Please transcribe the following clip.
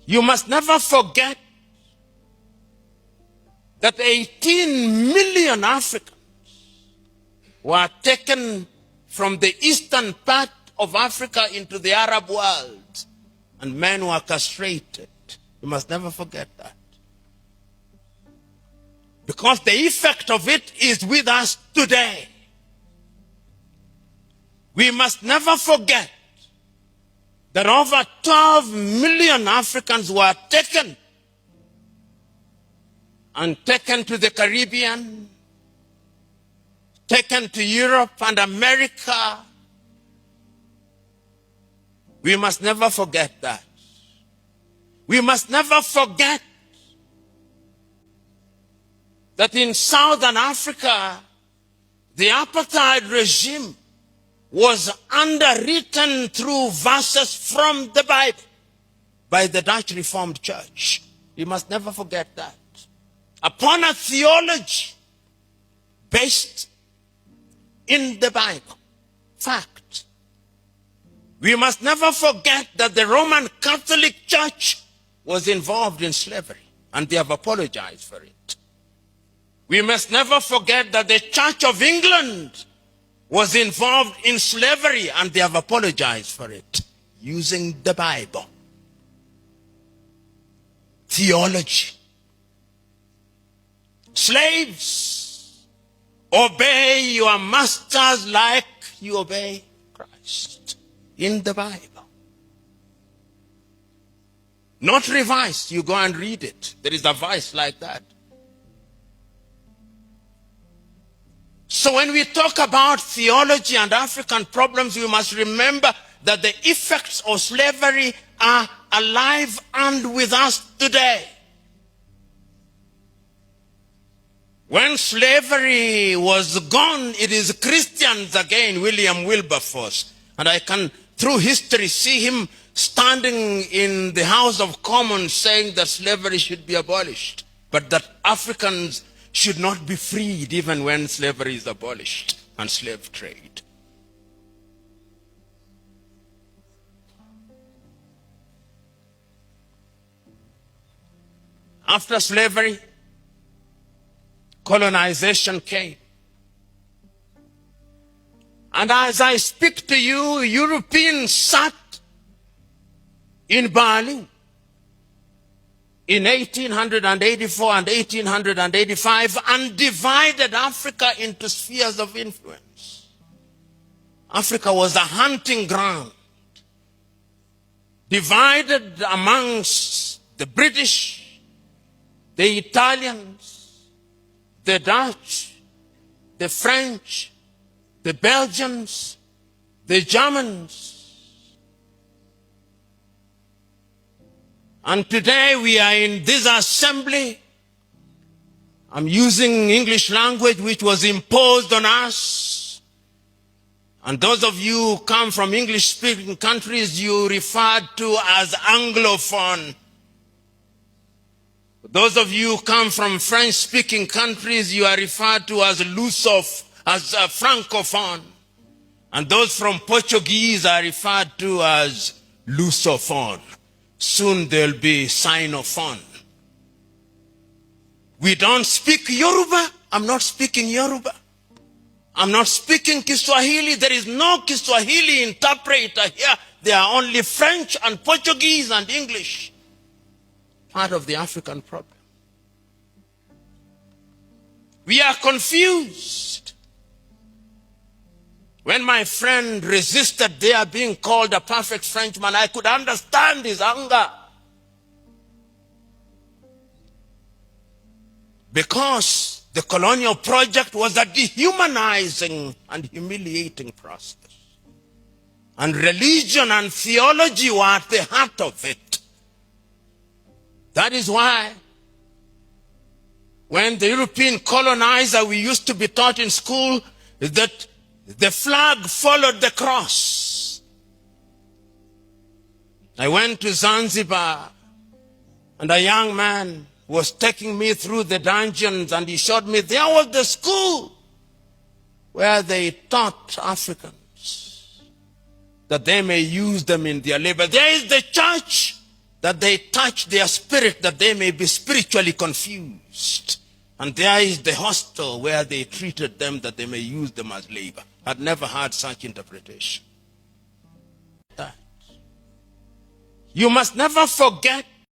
You must never forget that 18 million Africans were taken from the eastern part of Africa into the Arab world, and men were castrated. You must never forget that. Because the effect of it is with us today. We must never forget that over 12 million Africans were taken to the Caribbean, taken to Europe and America. We must never forget that. We must never forget that in Southern Africa, the apartheid regime was underwritten through verses from the Bible by the Dutch Reformed Church. We must never forget that. Upon a theology based in the Bible. Fact. We must never forget that the Roman Catholic Church was involved in slavery, and they have apologized for it. We must never forget that the Church of England was involved in slavery, and they have apologized for it, using the Bible. Theology. Slaves, obey your masters like you obey Christ. In the Bible. Not revised. You go and read it. There is a verse like that. So when we talk about theology and African problems, we must remember that the effects of slavery are alive and with us today. When slavery was gone, it is Christians again, William Wilberforce. And I can, through history, see him standing in the House of Commons saying that slavery should be abolished, but that Africans should not be freed even when slavery is abolished and slave trade. After slavery, colonization came. And as I speak to you, Europeans sat in Berlin in 1884 and 1885 and divided Africa into spheres of influence. Africa was a hunting ground, divided amongst the British, the Italians, the Dutch, the French, the Belgians, the Germans. And today we are in this assembly. I'm using English language which was imposed on us. And those of you who come from English-speaking countries, you referred to as Anglophone. Those of you who come from French-speaking countries, you are referred to as Francophone. And those from Portuguese are referred to as Lusophone. Soon there'll be Sinophone. We don't speak Yoruba. I'm not speaking Yoruba. I'm not speaking Kiswahili. There is no Kiswahili interpreter here. There are only French and Portuguese and English. Part of the African problem. We are confused. When my friend resisted their being called a perfect Frenchman, I could understand his anger. Because the colonial project was a dehumanizing and humiliating process. And religion and theology were at the heart of it. That is why when the European colonizer, we used to be taught in school that the flag followed the cross. I went to Zanzibar, and a young man was taking me through the dungeons, and he showed me there was the school where they taught Africans that they may use them in their labor. There is the church that they touch their spirit, that they may be spiritually confused. And there is the hostel where they treated them that they may use them as labor. I'd never heard such interpretation. That. You must never forget